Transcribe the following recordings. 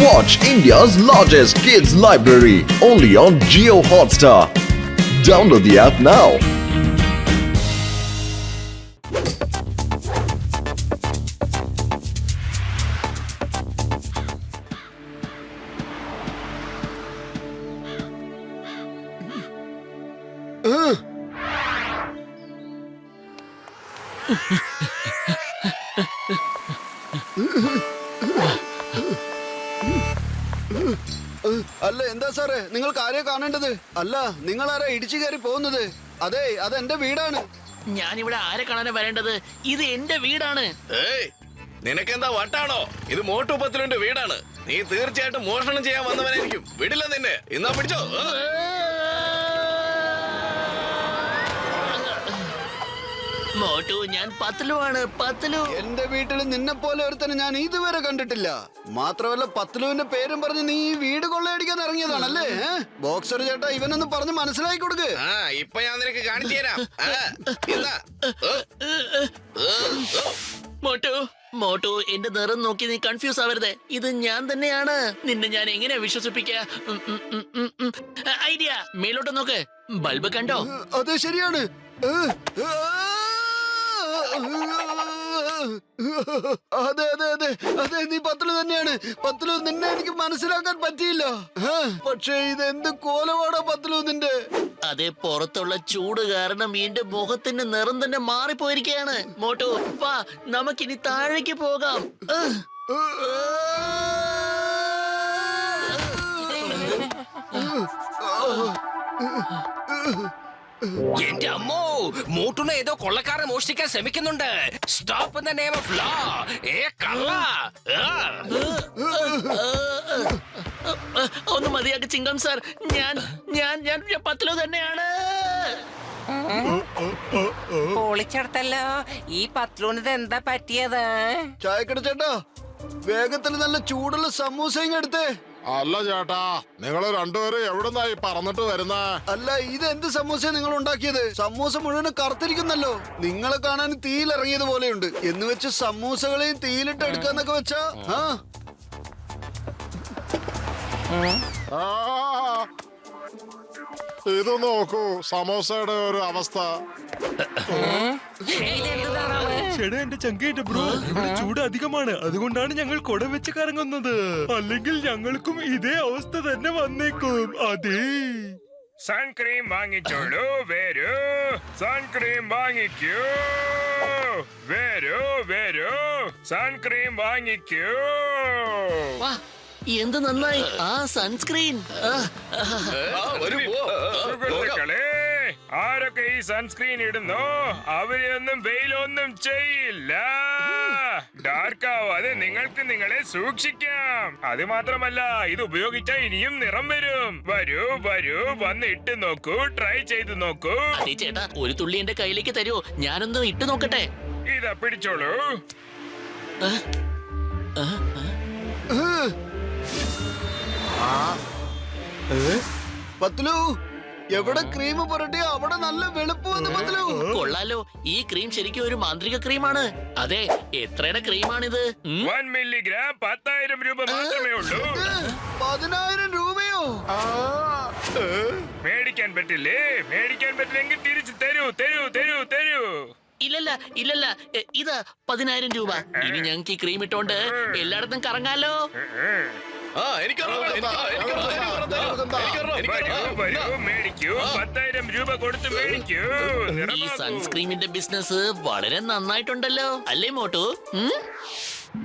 Watch India's largest kids library only on Jio Hotstar. Download the app now. അല്ല എന്താ സാറേ നിങ്ങൾക്ക് ആരെയാ കാണേണ്ടത്? അല്ല നിങ്ങൾ ആരാ ഇടിച്ചു കയറി പോകുന്നത്? അതെ അതെന്റെ വീടാണ്. ഞാനിവിടെ ആരെ കാണാനാ വരേണ്ടത്? ഇത് എന്റെ വീടാണ്. നിനക്കെന്താ വട്ടാണോ? ഇത് മോട്ടു പത്ലുവിന്റെ വീടാണ്. നീ തീർച്ചയായിട്ടും മോഷണം ചെയ്യാൻ വന്നവനായിരിക്കും. വിടില്ല നിന്നെ. ഇന്നാ പിടിച്ചോ. മോട്ടു, ഞാൻ പത്ലുവാണ്. പത്ലു എന്റെ വീട്ടിൽ നിന്നെ പോലെ ഒരുത്തനെ ഞാൻ ഇതുവരെ കണ്ടിട്ടില്ല. മാത്രമല്ല പത്ലുവിന്റെ പേരും പറഞ്ഞ് നീ ഈ വീട് കൊള്ളയടിക്കാൻ ഇറങ്ങിയതാണല്ലേ? ബോക്സർ ചേട്ടാ, ഇവനൊന്ന് പറഞ്ഞ് മനസ്സിലാക്കി കൊടുക്ക്. ഇപ്പൊ ഞാൻ നിനക്ക് കാണിച്ചു തരാം. മോട്ടു, മോട്ടു, എന്റെ നിറം നോക്കി നീ കൺഫ്യൂസ് ആവരുത്. ഇത് ഞാൻ തന്നെയാണ്. നിന്നെ ഞാൻ എങ്ങനെ വിശ്വസിപ്പിക്കാ? ഐഡിയ, മേലോട്ട് നോക്ക്. ബൾബ് കണ്ടോ? അത് ശരിയാണ്. അതെ അതെ അതെ അതെ, നീ പത്ലു തന്നെയാണ്. പത്ലു, നിന്നെ എനിക്ക് മനസ്സിലാക്കാൻ പറ്റിയില്ല. പക്ഷേ ഇത് എന്ത് കോലമാണോ പത്ലു നിന്റെ? അതെ, പുറത്തുള്ള ചൂട് കാരണം എന്റെ മുഖത്തിന്റെ നിറം തന്നെ മാറിപ്പോയിരിക്കുകയാണ്. മോട്ടു, വാ, നമുക്കിനി താഴേക്ക് പോകാം. എന്റെ അമ്മോ, മോട്ടുനെ ഏതോ കൊള്ളക്കാരൻ മോഷ്ടിക്കാൻ ശ്രമിക്കുന്നുണ്ട്. Stop in the name of law. കള്ള. ഒന്ന് മതിയാക്കി ചിങ്കം സാർ. ഞാൻ ഞാൻ ഞാൻ പത്ലു തന്നെയാണ്. പൊളിച്ചെടുത്തല്ലോ. ഈ പത്ലൂണിത് എന്താ പറ്റിയത്? ചായക്കട ചേട്ടാ, വേഗത്തിൽ നല്ല ചൂടുള്ള സമൂസയും എടുത്തേ. അല്ല ചേട്ടാ, നിങ്ങള് രണ്ടുപേരും എവിടുന്നായി പറന്നിട്ട് വരുന്ന? അല്ല, ഇത് എന്ത് സമൂസ നിങ്ങൾ ഉണ്ടാക്കിയത്? സമൂസ മുഴുവൻ കറുത്തിരിക്കുന്നല്ലോ. നിങ്ങളെ കാണാൻ തീയിലിറങ്ങിയത് പോലെയുണ്ട്. എന്ന് വെച്ച് സമൂസകളെയും തീയിലിട്ട് എടുക്കാന്നൊക്കെ വെച്ചാ ഇത് നോക്കൂ സമോസയുടെ ഒരു അവസ്ഥ. ചേട്ടാ, എന്റെ ചങ്കേറ്റ ബ്രോ, ഇവിടെ ചൂട് അധികമാണ്. അതുകൊണ്ടാണ് ഞങ്ങൾ കുട വെച്ച് കറങ്ങുന്നത്. അല്ലെങ്കിൽ ഞങ്ങൾക്കും ഇതേ അവസ്ഥ തന്നെ വന്നേക്കും. അതെ, സൺക്രീം വാങ്ങിച്ചോളൂ. വരൂ, സൺക്രീം വാങ്ങിക്കൂ. വരൂ വരൂ, സൺക്രീം വാങ്ങിക്കൂ. വാ, എന്ത് നന്നായി ആ സൺസ്ക്രീൻ. സുഹൃത്തുക്കളെ, ആരൊക്കെ ഈ സൺസ്ക്രീൻ ഇടുന്നോ അവരെയൊന്നും വെയിലൊന്നും ചെയ്യില്ല. ഡാർക്ക് ആവാതെ നിങ്ങൾക്ക് നിങ്ങളെ സൂക്ഷിക്കാം. അത് മാത്രമല്ല, ഇത് ഉപയോഗിച്ചാൽ ഇനിയും നിറം വരും. വരൂ വരൂ, വന്ന് ഇട്ട് നോക്കൂ, ട്രൈ ചെയ്ത് നോക്കൂ. അതെ ചേട്ടാ, ഒരു തുള്ളി എന്റെ കയ്യിലേക്ക് തരുമോ? ഞാനൊന്ന് ഇട്ട് നോക്കട്ടെ. ഇതാ പിടിച്ചോളൂ. പത്ലു, എവിടെ ക്രീം പുരട്ടി അവിടെ നല്ല വെളുപ്പ് വന്നു പത്ലു. കൊള്ളാലോ, ഈ ക്രീം ശരിക്കും ഒരു മാന്ത്രിക ക്രീമാണ്. അതെ, എത്രയുടെ ക്രീമാണിത്? 1 മില്ലിഗ്രാം 10,000 രൂപ മാത്രമേ ഉള്ളൂ. 10,000 രൂപയോ? മേടിക്കാൻ പറ്റില്ലേ? മേടിക്കാൻ പറ്റില്ലെങ്കിൽ തിരിച്ചു തരൂ തരൂ തരൂ തരൂ. ഇല്ലല്ല ഇല്ലല്ല, ഇത് 10,000 രൂപ. ഇനി ഞങ്ങൾക്ക് ഈ ക്രീം ഇട്ടോണ്ട് എല്ലായിടത്തും കറങ്ങാലോ. മേടിക്കൂ, 10,000 രൂപ കൊടുത്ത് മേടിക്കൂ. ഈ സൺസ്ക്രീമിന്റെ ബിസിനസ് വളരെ നന്നായിട്ടുണ്ടല്ലോ, അല്ലേ മോട്ടു?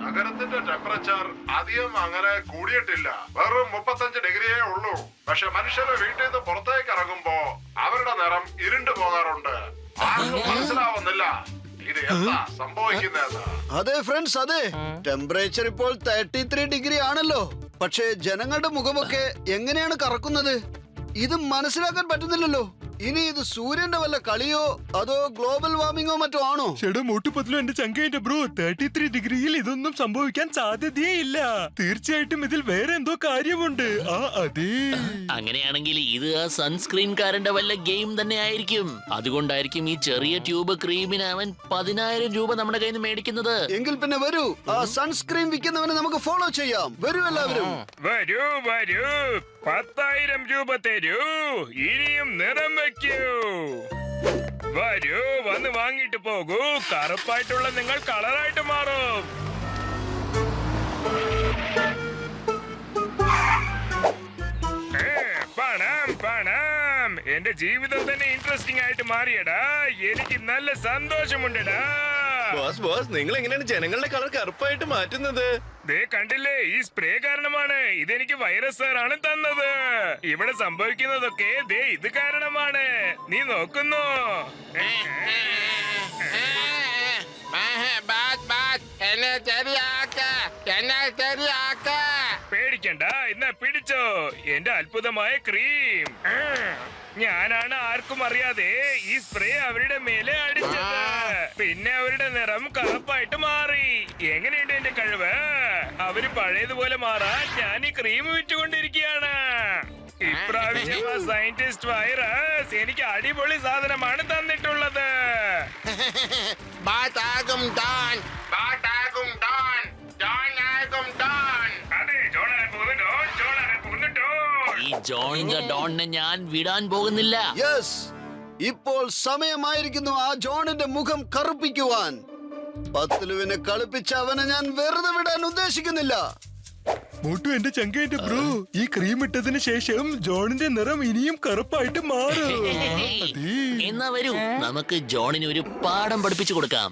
നഗരത്തിന്റെ ടെമ്പറേച്ചർ അധികം അങ്ങനെ കൂടിയിട്ടില്ല. വെറും 35 ഡിഗ്രിയേ ഉള്ളൂ. പക്ഷെ മനുഷ്യരെ വീട്ടിൽ നിന്ന് പുറത്തേക്ക് ഇറങ്ങുമ്പോ അവരുടെ നിറം ഇരുണ്ടു പോകാറുണ്ട്. ആർക്കും മനസ്സിലാവുന്നില്ല ഇത് എന്താ സംഭവിക്കുന്നതെന്ന്. അതെ ഫ്രണ്ട്സ്, അതെ, ടെമ്പറേച്ചർ ഇപ്പോൾ 33 ഡിഗ്രി ആണല്ലോ. പക്ഷേ ജനങ്ങളുടെ മുഖമൊക്കെ എങ്ങനെയാണ് കറക്കുന്നത്? ഇത് മനസ്സിലാക്കാൻ പറ്റുന്നില്ലല്ലോ. ഇനി ഇത് സൂര്യന്റെ വല്ല കളിയോ അതോ ഗ്ലോബൽ വാർമിങ്ങോ മറ്റോ ആണോ? ചേട്ടാ മോട്ടു പത്ലു എന്റെ ചങ്കേന്റെ ബ്രോ 33 ഡിഗ്രിയിൽ ഇതൊന്നും സംഭവിക്കാൻ സാധ്യതയേ ഇല്ല. തീർച്ചയായിട്ടും ഇതിൽ വേറെ എന്തോ കാര്യമുണ്ട്. അതെ. അങ്ങനെയാണെങ്കിൽ ഇത് ആ സൺസ്ക്രീൻകാരന്റെ വല്ല ഗെയിം തന്നെ ആയിരിക്കും. അതുകൊണ്ടായിരിക്കും ഈ ചെറിയ ട്യൂബ് ക്രീമിന് അവൻ 10,000 രൂപ നമ്മുടെ കയ്യിൽ നിന്ന് മേടിക്കുന്നത്. എങ്കിൽ പിന്നെ വരൂ, ആ സൺസ്ക്രീൻ വിൽക്കുന്നവനെ നമുക്ക് ഫോളോ ചെയ്യാം. വരൂ എല്ലാവരും. വരൂ വരൂ, 10,000 രൂപ തരൂ, ഇനിയും നിറം വെക്കൂ. വരൂ, വന്ന് വാങ്ങിട്ട് പോകൂ. കറുപ്പായിട്ടുള്ള നിങ്ങൾ കളറായിട്ട് മാറും. പണം പണം, എന്റെ ജീവിതം തന്നെ ഇൻട്രസ്റ്റിംഗ് ആയിട്ട് മാറിയടാ. എനിക്ക് നല്ല സന്തോഷമുണ്ടടാ. ബോസ് നിങ്ങൾ എങ്ങനെയാണ് ജനങ്ങളുടെ കളർ കറുപ്പായിട്ട് മാറ്റുന്നത്? ദേ കണ്ടില്ലേ, ഈ സ്പ്രേ കാരണമാണ്. ഇതെനിക്ക് വൈറസ് സാറാണ് തന്നത്. ഇവിടെ സംഭവിക്കുന്നതൊക്കെ ദേ ഇത് കാരണമാണ്. നീ നോക്കുന്നു. പേടിക്കണ്ട, എന്നാ പിടിച്ചോ എന്റെ അത്ഭുതമായ ക്രീം. ഞാനാണ് ആർക്കും അറിയാതെ ഈ സ്പ്രേ അവരുടെ മേലെ അടിച്ചത്. പിന്നെ അവരുടെ നിറം കറുപ്പായിട്ട് മാറി. എങ്ങനെയുണ്ട് എന്റെ കഴിവ്? അവര് പഴയതുപോലെ മാറാൻ ഞാൻ ഈ ക്രീം വിറ്റുകൊണ്ടിരിക്കുകയാണ്. ഇപ്രാവശ്യം ആ സയന്റിസ്റ്റ് വൈറസ് എനിക്ക് അടിപൊളി സാധനമാണ് തന്നിട്ടുള്ളത്. അതെ, ജോണാൻ പോകുന്നുണ്ടോ? ജോണാൻ പോകുന്നുണ്ടോ? ഈ ജോൺ ദ ഡോണിനെ ഞാൻ വിടാൻ പോകുന്നില്ല. യെസ്, ഇപ്പോൾ സമയമായിരിക്കുന്നു ആ ജോണിന്റെ മുഖം കറുപ്പിക്കുവാൻ. പത്ലുവിനെ കളിപ്പിച്ച അവനെ ഞാൻ വെറുതെ വിടാൻ ഉദ്ദേശിക്കുന്നില്ല. മോട്ടു എന്റെ ചങ്കേന്റെ ബ്രോ, ഈ ക്രീം ഇട്ടതിന് ശേഷം ജോണിന്റെ നിറം ഇനിയും കറുപ്പായിട്ട് മാറും. അതെ. എന്നാ വരൂ, നമുക്ക് ജോണിന് ഒരു പാഠം പഠിപ്പിച്ചു കൊടുക്കാം.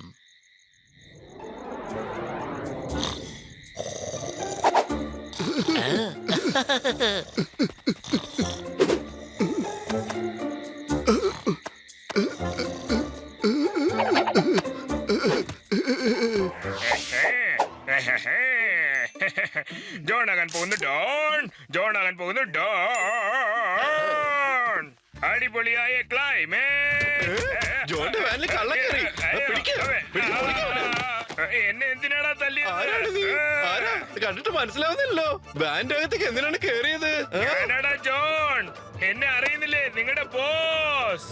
ജോണാകാൻ പോകുന്നു ഡോൺ. ജോണാകാൻ പോകുന്നു ഡോൺ. അടിപൊളിയായ ക്ലൈമേറ്റ്. ജോണിന്റെ വാനിൽ കള്ളം കയറി. എന്നെ എന്തിനാടാ തല്ലിയത്? ആരാ? കണ്ടിട്ട് മനസ്സിലാവുന്നില്ലല്ലോ. വാന്റെ അകത്തേക്ക് എന്തിനാണ് കേറിയത്? ഞാനാടാ ജോൺ. എന്നെ അറിയുന്നില്ലേ? നിങ്ങളുടെ ബോസ്.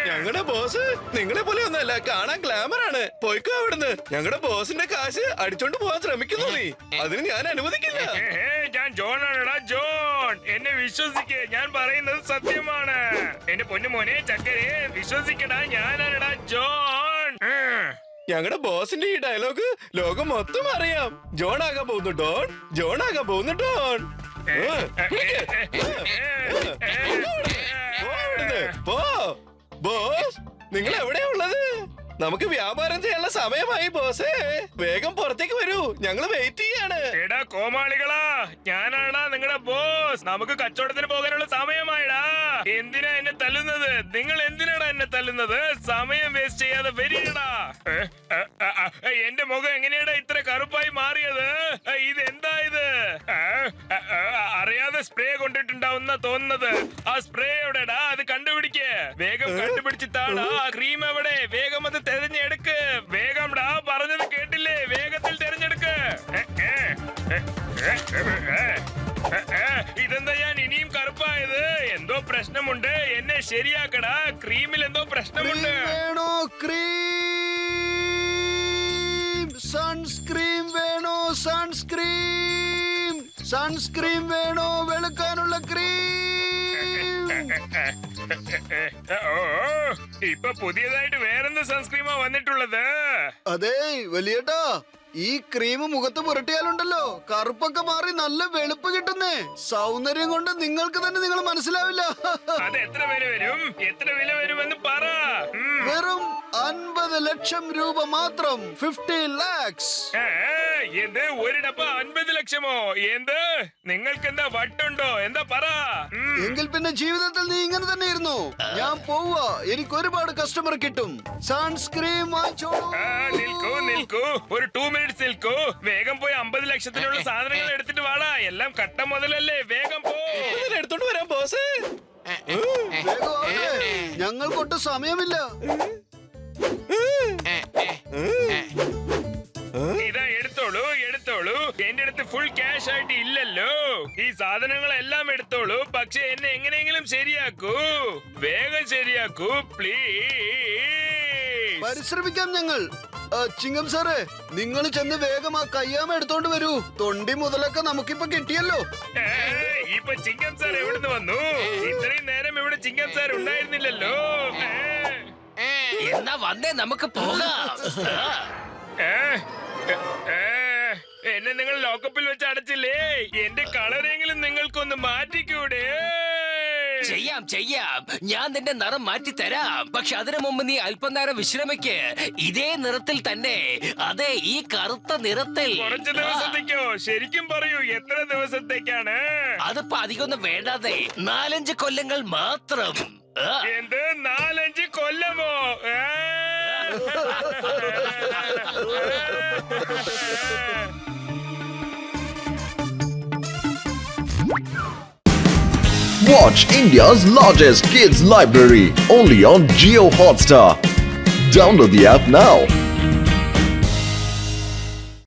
ഞങ്ങളുടെ ബോസ് നിങ്ങളെ പോലെ ഒന്നല്ല, കാണാൻ ഗ്ലാമർ ആണ്. പോയിക്കോ അവിടുന്ന്. ഞങ്ങളുടെ ബോസിന്റെ കാശ് അടിച്ചോണ്ട് പോകാൻ ശ്രമിക്കുന്നു നീ. അതിന് ഞാൻ അനുവദിക്കില്ല. ഞാൻ ജോൺ ആണടാ ജോൺ. എന്നെ വിശ്വസിക്കേ, ഞാൻ പറയുന്നത് സത്യമാണ്. എന്റെ പൊന്നുമോനെ ചക്കരെ വിശ്വസിക്കടാ, ഞാനാണടാ ജോൺ. ഞങ്ങളുടെ ബോസിന്റെ ഈ ഡയലോഗ് ലോകം മൊത്തം അറിയാം. ജോൺ ആകാൻ പോകുന്നു ഡോൺ. ജോൺ ആകാൻ പോകുന്നു ഡോൺ. പോ ബോസ്, നിങ്ങൾ എവിടെയാ ഉള്ളത്? നമുക്ക് വ്യാപാരം ചെയ്യാനുള്ള സമയമായി ബോസേ. വേഗം പുറത്തേക്ക് വരൂ, ഞങ്ങള് വെയിറ്റ് ചെയ്യാണ്. എടാ കോമാളികളാ, ഞാനാടാ നിങ്ങളുടെ ബോസ്. നമുക്ക് കച്ചവടത്തിന് പോകാനുള്ള സമയമായിടാ. എന്തിനാ എന്നെ തല്ലുന്നത്? നിങ്ങൾ എന്തിനാടാ എന്നെ തല്ലുന്നത്? സമയം വേസ്റ്റ് ചെയ്യാതെ വരികടാ. എന്റെ മുഖം എങ്ങനെയാടാ ഇത്ര കറുപ്പായി മാറിയത്? ഇതെന്താ ഇത്? അറിയാതെ സ്പ്രേ കൊണ്ടിട്ടുണ്ടാവുന്ന തോന്നുന്നത്. ആ സ്പ്രേ എവിടെടാ? അത് കണ്ടുപിടിക്ക്. വേഗം കണ്ടുപിടിച്ച് താടാ. ക്രീം എവിടെ? വേഗം അത് തെരഞ്ഞെടുക്ക്. വേഗം ഡാ, പറഞ്ഞത് കേട്ടില്ലേ? വേഗത്തിൽ തെരഞ്ഞെടുക്ക്. ഇതെന്താ ഞാൻ ഇനിയും കറുപ്പായത്? എന്തോ പ്രശ്നമുണ്ട്. എന്നെ ശരിയാക്കടാ. ക്രീമിൽ എന്തോ പ്രശ്നമുണ്ട്. വേണോ ക്രീം? സൺസ്ക്രീൻ വേണോ? സൺസ്ക്രീൻ. സൺസ്ക്രീൻ വേണോ? വെളുക്കാനുള്ള ക്രീം. ഓ, ഇപ്പൊ പുതിയതായിട്ട് വേറെന്ത് സൺസ്ക്രീമാ വന്നിട്ടുള്ളത്? അതെ വലിയേട്ടാ, ഈ ക്രീം മുഖത്ത് പുരട്ടിയാലുണ്ടല്ലോ കറുപ്പൊക്കെ മാറി നല്ല വെളുപ്പ് കിട്ടുന്നേ. സൗന്ദര്യം കൊണ്ട് നിങ്ങൾക്ക് തന്നെ നിങ്ങൾ മനസ്സിലാവില്ല. അത് എത്ര വില വരും? എത്ര വില വരുമെന്ന് പറ. വെറും 50 ലക്ഷം രൂപ മാത്രം. 50 lakhs. എന്ത്? ഒരു ഡപ്പ 50 ലക്ഷമോ? എന്ത്? നിങ്ങൾക്ക് എന്താ വട്ടുണ്ടോ? എന്താ പറ. എങ്കിൽ പിന്നെ ജീവിതത്തിൽ നീ ഇങ്ങനെ തന്നെ ഇരുന്നു. ഞാൻ പോവുക, എനിക്ക് ഒരുപാട് കസ്റ്റമർ കിട്ടും. സൺസ്ക്രീൻ വാങ്ങിച്ചോളൂ. നിൽക്കൂ നിൽക്കൂ, ഒരു 2 minutes നിൽക്കൂ. വേഗം പോയി 50 ലക്ഷത്തിനുള്ള സാധനങ്ങൾ എടുത്തിട്ട് വാടാ. എല്ലാം കട്ട മുതലല്ലേ. വേഗം പോ. എടുത്തോണ്ട് വരാം ബോസ്. വേഗം ആവട്ടെ. ഞങ്ങൾക്കൊട്ടും സമയമില്ല. ഇതാ എടുത്തോളൂ എടുത്തോളൂ. എന്റെ അടുത്ത് ഫുൾ ക്യാഷ് ആയിട്ട് ഇല്ലല്ലോ. ഈ സാധനങ്ങളെല്ലാം എടുത്തോളൂ. പക്ഷെ എന്നെ എങ്ങനെയെങ്കിലും ശരിയാക്കൂ. വേഗം ശരിയാക്കൂ പ്ലീസ്. പരിശ്രമിക്കാം ഞങ്ങൾ. ചിങ്ങം സാറേ, നിങ്ങൾ ചെന്ന് വേഗം ആ കയ്യാമ എടുത്തോണ്ട് വരൂ. തൊണ്ടി മുതലൊക്കെ നമുക്കിപ്പൊ കിട്ടിയല്ലോ. ഇപ്പൊ ചിങ്ങം സാർ എവിടുന്ന് വന്നു? ഇത്രയും നേരം ഇവിടെ ചിങ്ങം സാർ ഉണ്ടായിരുന്നില്ലല്ലോ. എന്നാ വന്നേ നമുക്ക് പോകാം. എന്നെ നിങ്ങൾ ലോക്കപ്പിൽ വെച്ച് അടച്ചില്ലേ? എന്റെ കളറെങ്കിലും നിങ്ങൾക്കൊന്ന് മാറ്റിക്കൂടെ? ചെയ്യാം ചെയ്യാം, ഞാൻ നിന്റെ നിറം മാറ്റി തരാം. പക്ഷെ അതിനു മുമ്പ് നീ അല്പനേരം വിശ്രമിക്ക്. ഇതേ നിറത്തിൽ തന്നെ, അതെ ഈ കറുത്ത നിറത്തിൽ. കുറച്ച് ദിവസത്തേക്കോ? ശരിക്കും പറയൂ, എത്ര ദിവസത്തേക്കാണ്? അതിപ്പോ അധികമൊന്നും വേണ്ടാതെ 4-5 കൊല്ലങ്ങൾ മാത്രം. എന്ത് 4-5 കൊല്ലമോ? Watch India's largest kids library only on Geo Hotstar. Download the app now.